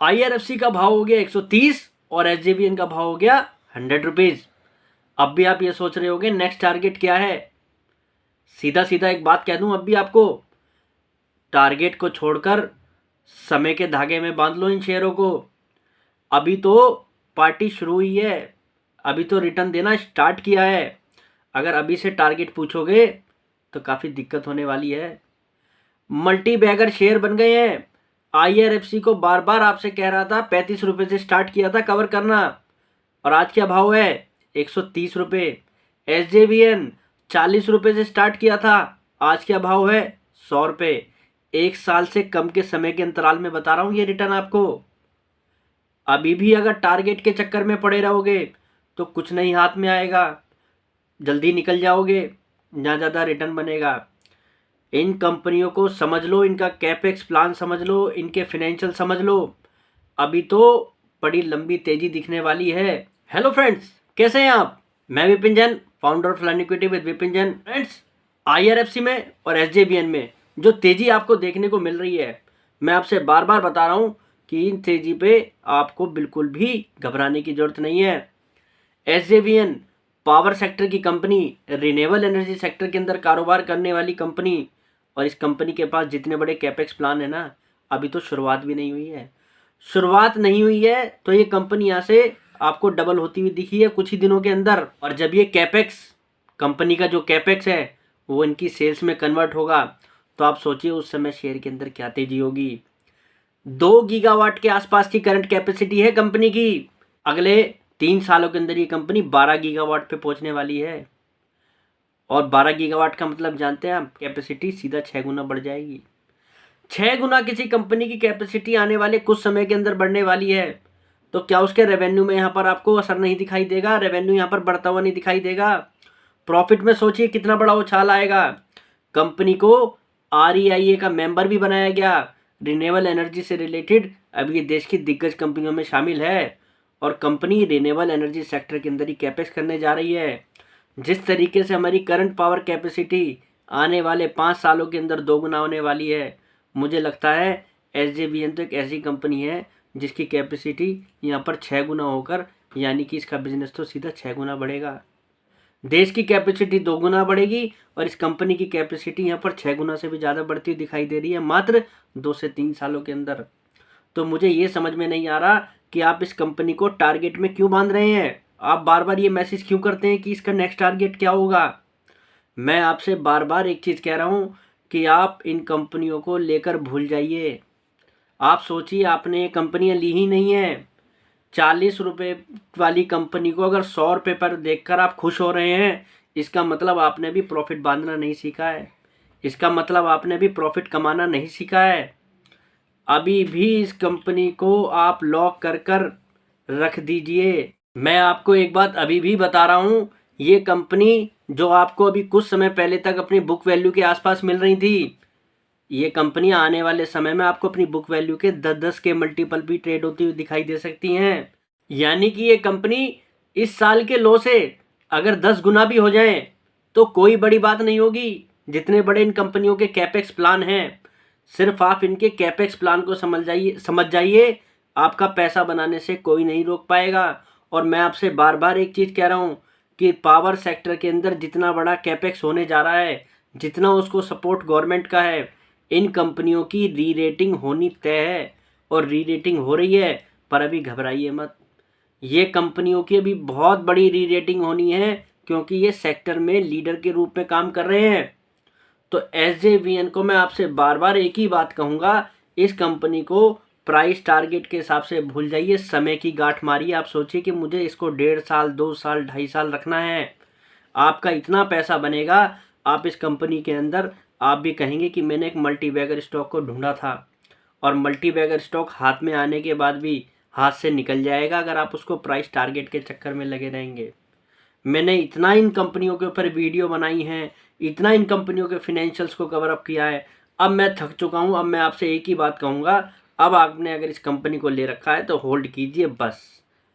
IRFC का भाव हो गया 130 और SJVN का भाव हो गया 100 रुपीज़। अब भी आप ये सोच रहे होगे नेक्स्ट टारगेट क्या है। सीधा सीधा एक बात कह दूं अब भी आपको, टारगेट को छोड़कर समय के धागे में बांध लो इन शेयरों को। अभी तो पार्टी शुरू हुई है, अभी तो रिटर्न देना स्टार्ट किया है। अगर अभी से टारगेट पूछोगे तो काफ़ी दिक्कत होने वाली है। मल्टी बैगर शेयर बन गए हैं। IRFC को बार बार आपसे कह रहा था 35 रुपये से स्टार्ट किया था कवर करना, और आज क्या भाव है 130 रुपये। SJVN 40 रुपये से स्टार्ट किया था, आज क्या भाव है 100 रुपये। 1 साल से कम के समय के अंतराल में बता रहा हूँ ये रिटर्न आपको। अभी भी अगर टारगेट के चक्कर में पड़े रहोगे तो कुछ नहीं हाथ में आएगा, जल्दी निकल जाओगे, ना ज़्यादा रिटर्न बनेगा। इन कंपनियों को समझ लो, इनका कैपेक्स प्लान समझ लो, इनके फाइनेंशियल समझ लो, अभी तो बड़ी लंबी तेजी दिखने वाली है। हेलो फ्रेंड्स, कैसे हैं आप? मैं Vipin Jain, founder of learn equity with Vipin Jain. Friends, IRFC में और SJVN में जो तेजी आपको देखने को मिल रही है, मैं आपसे बार बार बता रहा हूँ कि इन तेजी पे आपको बिल्कुल भी घबराने की जरूरत नहीं है। SJVN पावर सेक्टर की कंपनी, रिन्यूएबल एनर्जी सेक्टर के अंदर कारोबार करने वाली कंपनी, और इस कंपनी के पास जितने बड़े कैपेक्स प्लान है ना, अभी तो शुरुआत भी नहीं हुई है। शुरुआत नहीं हुई है तो ये कंपनी यहाँ से आपको डबल होती हुई दिखी है कुछ ही दिनों के अंदर। और जब ये कैपेक्स, कंपनी का जो कैपेक्स है वो इनकी सेल्स में कन्वर्ट होगा, तो आप सोचिए उस समय शेयर के अंदर क्या तेजी होगी। 2 गीगावाट के आसपास की करंट कैपेसिटी है कंपनी की। अगले 3 सालों के अंदर ये कंपनी 12 गीगावाट पे पहुंचने वाली है, और 12 गीगावाट का मतलब जानते हैं आप, कैपेसिटी सीधा 6 गुना बढ़ जाएगी। 6 गुना किसी कंपनी की कैपेसिटी आने वाले कुछ समय के अंदर बढ़ने वाली है, तो क्या उसके रेवेन्यू में यहाँ पर आपको असर नहीं दिखाई देगा? रेवेन्यू यहाँ पर बढ़ता हुआ नहीं दिखाई देगा? प्रॉफिट में सोचिए कितना बड़ा उछाल आएगा। कंपनी को REIA का मेंबर भी बनाया गया, रिन्यूएबल एनर्जी से रिलेटेड अब ये देश की दिग्गज कंपनियों में शामिल है, और कंपनी रिन्यूएबल एनर्जी सेक्टर के अंदर ही कैपेक्स करने जा रही है। जिस तरीके से हमारी करंट पावर कैपेसिटी आने वाले 5 सालों के अंदर 2 गुना होने वाली है, मुझे लगता है SJVN तो एक ऐसी कंपनी है जिसकी कैपेसिटी यहाँ पर 6 गुना होकर, यानी कि इसका बिजनेस तो सीधा 6 गुना बढ़ेगा। देश की कैपेसिटी 2 गुना बढ़ेगी और इस कंपनी की कैपेसिटी यहाँ पर 6 गुना से भी ज़्यादा बढ़ती दिखाई दे रही है मात्र 2 से 3 सालों के अंदर। तो मुझे ये समझ में नहीं आ रहा कि आप इस कंपनी को टारगेट में क्यों बांध रहे हैं। आप बार बार ये मैसेज क्यों करते हैं कि इसका नेक्स्ट टारगेट क्या होगा। मैं आपसे बार बार एक चीज़ कह रहा हूँ कि आप इन कंपनियों को लेकर भूल जाइए। आप सोचिए, आपने ये कंपनियाँ ली ही नहीं है। 40 रुपये वाली कंपनी को अगर 100 रुपये पर देखकर आप खुश हो रहे हैं, इसका मतलब आपने भी प्रॉफिट बांधना नहीं सीखा है, इसका मतलब आपने भी प्रॉफिट कमाना नहीं सीखा है। अभी भी इस कंपनी को आप लॉक कर कर रख दीजिए। मैं आपको एक बात अभी भी बता रहा हूँ, ये कंपनी जो आपको अभी कुछ समय पहले तक अपनी बुक वैल्यू के आसपास मिल रही थी, ये कंपनियां आने वाले समय में आपको अपनी बुक वैल्यू के 10-10 के मल्टीपल भी ट्रेड होती हुई दिखाई दे सकती हैं। यानी कि ये कंपनी इस साल के लो से अगर 10 गुना भी हो जाए तो कोई बड़ी बात नहीं होगी। जितने बड़े इन कंपनियों के कैपेक्स प्लान हैं, सिर्फ आप इनके कैपेक्स प्लान को समझ जाइए, आपका पैसा बनाने से कोई नहीं रोक पाएगा। और मैं आपसे बार बार एक चीज़ कह रहा हूँ कि पावर सेक्टर के अंदर जितना बड़ा कैपेक्स होने जा रहा है, जितना उसको सपोर्ट गवर्नमेंट का है, इन कंपनियों की री रेटिंग होनी तय है, और री रेटिंग हो रही है। पर अभी घबराइए मत, ये कंपनियों की अभी बहुत बड़ी री रेटिंग होनी है, क्योंकि ये सेक्टर में लीडर के रूप में काम कर रहे हैं। तो SJVN को मैं आपसे बार बार एक ही बात कहूँगा, इस कंपनी को प्राइस टारगेट के हिसाब से भूल जाइए, समय की गांठ मारिए। आप सोचिए कि मुझे इसको 1.5 साल, 2 साल, 2.5 साल रखना है। आपका इतना पैसा बनेगा, आप इस कंपनी के अंदर आप भी कहेंगे कि मैंने एक मल्टी बैगर स्टॉक को ढूंढा था, और मल्टी बैगर स्टॉक हाथ में आने के बाद भी हाथ से निकल जाएगा अगर आप उसको प्राइस टारगेट के चक्कर में लगे रहेंगे। मैंने इतना इन कंपनियों के ऊपर वीडियो बनाई हैं, इतना इन कंपनियों के फिनेंशियल्स को कवर अप किया है, अब मैं थक चुका हूँ। अब मैं आपसे एक ही बात कहूँगा, अब आपने अगर इस कंपनी को ले रखा है तो होल्ड कीजिए बस।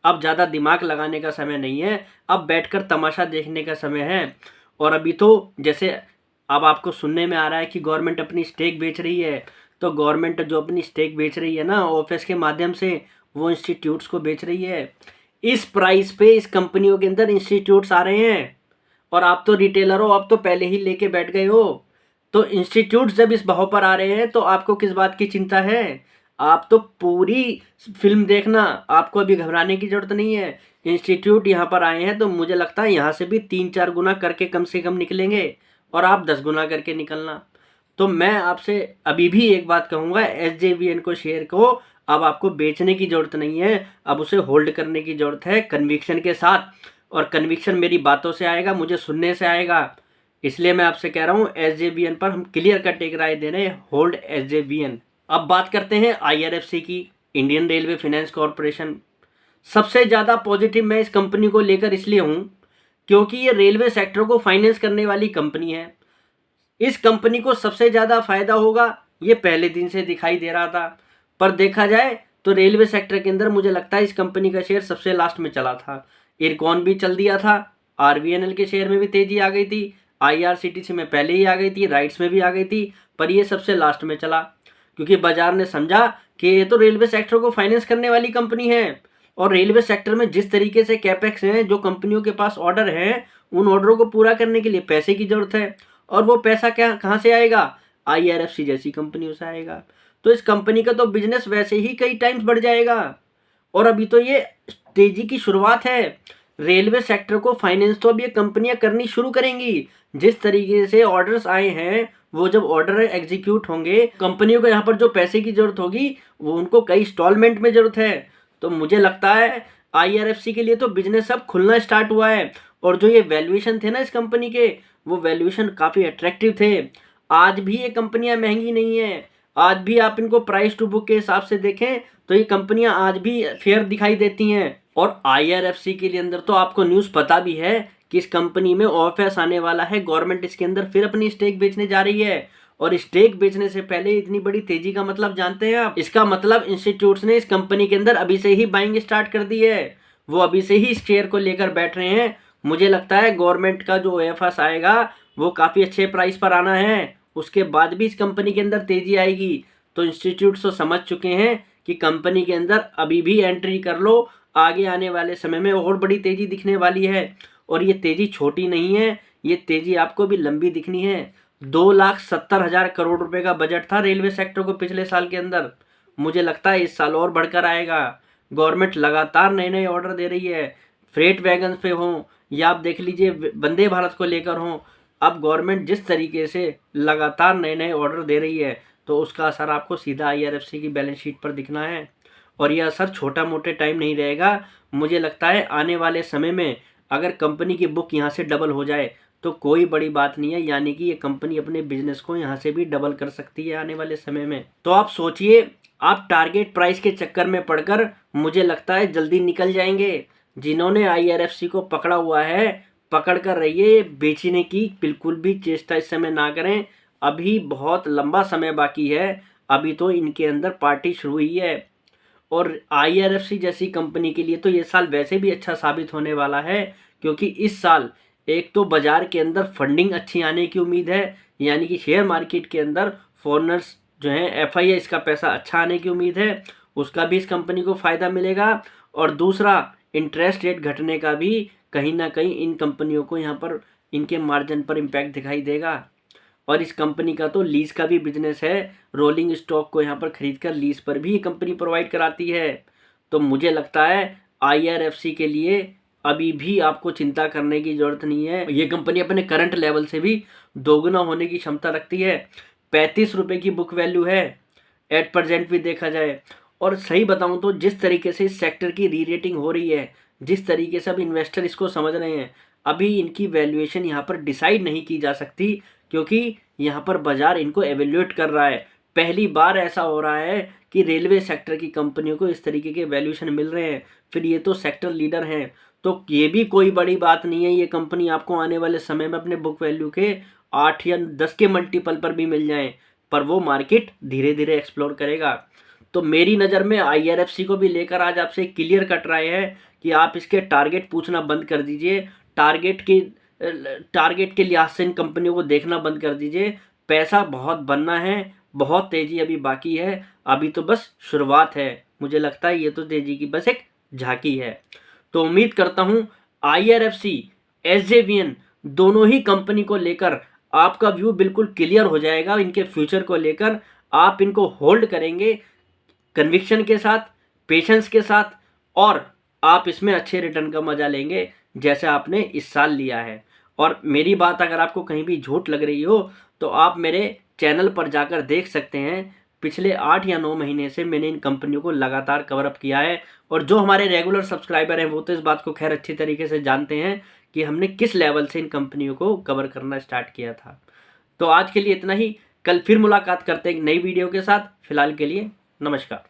अब ज़्यादा दिमाग लगाने का समय नहीं है, अब बैठकर तमाशा देखने का समय है। और अभी तो जैसे अब आपको सुनने में आ रहा है कि गवर्नमेंट अपनी स्टेक बेच रही है, तो तो गवर्नमेंट जो अपनी स्टेक बेच रही है ना ऑफिस के माध्यम से, वो इंस्टीट्यूट्स को बेच रही है। इस प्राइस पे इस कंपनियों के अंदर इंस्टीट्यूट्स आ रहे हैं, और आप तो रिटेलर हो, आप तो पहले ही लेके बैठ गए हो। तो इंस्टीट्यूट जब इस भाव पर आ रहे हैं तो आपको किस बात की चिंता है? आप तो पूरी फिल्म देखना, आपको अभी घबराने की जरूरत नहीं है। इंस्टीट्यूट यहाँ पर आए हैं तो मुझे लगता है यहाँ से भी 3-4 गुना करके कम से कम निकलेंगे, और आप 10 गुना करके निकलना। तो मैं आपसे अभी भी एक बात कहूँगा, SJVN को शेयर को अब आपको बेचने की ज़रूरत नहीं है, अब उसे होल्ड करने की ज़रूरत है कन्विक्शन के साथ। और कन्विक्शन मेरी बातों से आएगा, मुझे सुनने से आएगा। इसलिए मैं आपसे कह रहा हूँ SJVN पर हम क्लियर कट एक राय दे रहे हैं, होल्ड SJVN। अब बात करते हैं IRFC की, इंडियन रेलवे फाइनेंस कॉरपोरेशन। सबसे ज़्यादा पॉजिटिव मैं इस कंपनी को लेकर इसलिए हूँ क्योंकि ये रेलवे सेक्टर को फाइनेंस करने वाली कंपनी है। इस कंपनी को सबसे ज़्यादा फायदा होगा ये पहले दिन से दिखाई दे रहा था, पर देखा जाए तो रेलवे सेक्टर के अंदर मुझे लगता है इस कंपनी का शेयर सबसे लास्ट में चला था। इरकॉन भी चल दिया था, RVNL के शेयर में भी तेजी आ गई थी, IRCTC में पहले ही आ गई थी, राइट्स में भी आ गई थी, पर ये सबसे लास्ट में चला क्योंकि बाजार ने समझा कि ये तो रेलवे सेक्टर को फाइनेंस करने वाली कंपनी है। और रेलवे सेक्टर में जिस तरीके से कैपेक्स हैं, जो कंपनियों के पास ऑर्डर हैं, उन ऑर्डरों को पूरा करने के लिए पैसे की जरूरत है, और वो पैसा कहाँ से आएगा? IRFC जैसी कंपनियों से आएगा। तो इस कंपनी का तो बिजनेस वैसे ही कई टाइम्स बढ़ जाएगा, और अभी तो ये तेजी की शुरुआत है। रेलवे सेक्टर को फाइनेंस तो अब ये कंपनियां करनी शुरू करेंगी। जिस तरीके से ऑर्डर्स आए हैं, वो जब ऑर्डर एग्जीक्यूट होंगे, कंपनियों को यहाँ पर जो पैसे की जरूरत होगी वो उनको कई इंस्टॉलमेंट में जरूरत है। तो मुझे लगता है IRFC के लिए तो बिजनेस अब खुलना स्टार्ट हुआ है, और जो ये वैल्यूएशन थे ना इस कंपनी के, वो वैल्यूएशन काफ़ी अट्रैक्टिव थे। आज भी ये कंपनियां महंगी नहीं है, आज भी आप इनको प्राइस टू बुक के हिसाब से देखें तो ये कंपनियां आज भी फेयर दिखाई देती हैं। और IRFC के लिए अंदर तो आपको न्यूज़ पता भी है कि इस कंपनी में ऑफर्स आने वाला है, गवर्नमेंट इसके अंदर फिर अपनी स्टेक बेचने जा रही है। और स्टेक बेचने से पहले इतनी बड़ी तेजी का मतलब जानते हैं आप? इसका मतलब इंस्टीट्यूट्स ने इस कंपनी के अंदर अभी से ही बाइंग स्टार्ट कर दी है, वो अभी से ही इस शेयर को लेकर बैठ रहे हैं। मुझे लगता है गवर्नमेंट का जो OFS आएगा वो काफ़ी अच्छे प्राइस पर आना है, उसके बाद भी इस कंपनी के अंदर तेजी आएगी। तो इंस्टीट्यूट्स तो समझ चुके हैं कि कंपनी के अंदर अभी भी एंट्री कर लो, आगे आने वाले समय में और बड़ी तेजी दिखने वाली है। और ये तेजी छोटी नहीं है, ये तेजी आपको भी लंबी दिखनी है। 2,70,000 करोड़ रुपए का बजट था रेलवे सेक्टर को पिछले साल के अंदर, मुझे लगता है इस साल और बढ़कर आएगा। गवर्नमेंट लगातार नए नए ऑर्डर दे रही है, फ्रेट वैगन पे हों या आप देख लीजिए वंदे भारत को लेकर हों। अब गवर्नमेंट जिस तरीके से लगातार नए नए ऑर्डर दे रही है, तो उसका असर आपको सीधा IRFC की बैलेंस शीट पर दिखना है, और यह असर छोटा मोटे टाइम नहीं रहेगा। मुझे लगता है आने वाले समय में अगर कंपनी की बुक यहाँ से डबल हो जाए तो कोई बड़ी बात नहीं है, यानी कि ये कंपनी अपने बिजनेस को यहाँ से भी डबल कर सकती है आने वाले समय में। तो आप सोचिए, आप टारगेट प्राइस के चक्कर में पड़कर मुझे लगता है जल्दी निकल जाएंगे। जिन्होंने IRFC को पकड़ा हुआ है, पकड़ कर रहिए, बेचने की बिल्कुल भी चेष्टा इस समय ना करें। अभी बहुत लंबा समय बाकी है, अभी तो इनके अंदर पार्टी शुरू हुई है। और IRFC जैसी कंपनी के लिए तो ये साल वैसे भी अच्छा साबित होने वाला है, क्योंकि इस साल एक तो बाजार के अंदर फंडिंग अच्छी आने की उम्मीद है, यानी कि शेयर मार्केट के अंदर फॉरेनर्स जो हैं FII का पैसा अच्छा आने की उम्मीद है, उसका भी इस कंपनी को फ़ायदा मिलेगा। और दूसरा, इंटरेस्ट रेट घटने का भी कहीं ना कहीं इन कंपनियों को यहाँ पर इनके मार्जिन पर इम्पैक्ट दिखाई देगा। और इस कंपनी का तो लीज का भी बिजनेस है, रोलिंग स्टॉक को यहाँ पर खरीद कर लीज पर भी ये कंपनी प्रोवाइड कराती है। तो मुझे लगता है IRFC के लिए अभी भी आपको चिंता करने की ज़रूरत नहीं है। ये कंपनी अपने करंट लेवल से भी दोगुना होने की क्षमता रखती है। 35 रुपये की बुक वैल्यू है एट प्रेजेंट भी देखा जाए। और सही बताऊं तो जिस तरीके से इस सेक्टर की री रेटिंग हो रही है, जिस तरीके से अब इन्वेस्टर इसको समझ रहे हैं, अभी इनकी वैल्यूएशन यहाँ पर डिसाइड नहीं की जा सकती, क्योंकि यहाँ पर बाजार इनको एवेल्यूएट कर रहा है। पहली बार ऐसा हो रहा है कि रेलवे सेक्टर की कंपनियों को इस तरीके के वैल्यूएशन मिल रहे हैं, फिर ये तो सेक्टर लीडर हैं। तो ये भी कोई बड़ी बात नहीं है, ये कंपनी आपको आने वाले समय में अपने बुक वैल्यू के 8 या 10 के मल्टीपल पर भी मिल जाएं, पर वो मार्केट धीरे धीरे एक्सप्लोर करेगा। तो मेरी नज़र में IRFC को भी लेकर आज आपसे क्लियर कट रहा है कि आप इसके टारगेट पूछना बंद कर दीजिए, टारगेट के लिहाज से इन कंपनियों को देखना बंद कर दीजिए। पैसा बहुत बनना है, बहुत तेज़ी अभी बाकी है, अभी तो बस शुरुआत है। मुझे लगता है ये तो तेज़ी की बस एक झांकी है। तो उम्मीद करता हूँ IRFC, SJVN दोनों ही कंपनी को लेकर आपका व्यू बिल्कुल क्लियर हो जाएगा। इनके फ्यूचर को लेकर आप इनको होल्ड करेंगे कन्विक्शन के साथ, पेशेंस के साथ, और आप इसमें अच्छे रिटर्न का मजा लेंगे जैसे आपने इस साल लिया है। और मेरी बात अगर आपको कहीं भी झूठ लग रही हो तो आप मेरे चैनल पर जाकर देख सकते हैं। पिछले 8 या 9 महीने से मैंने इन कंपनियों को लगातार कवर अप किया है, और जो हमारे रेगुलर सब्सक्राइबर हैं वो तो इस बात को खैर अच्छी तरीके से जानते हैं कि हमने किस लेवल से इन कंपनियों को कवर करना स्टार्ट किया था। तो आज के लिए इतना ही, कल फिर मुलाकात करते हैं एक नई वीडियो के साथ। फिलहाल के लिए नमस्कार।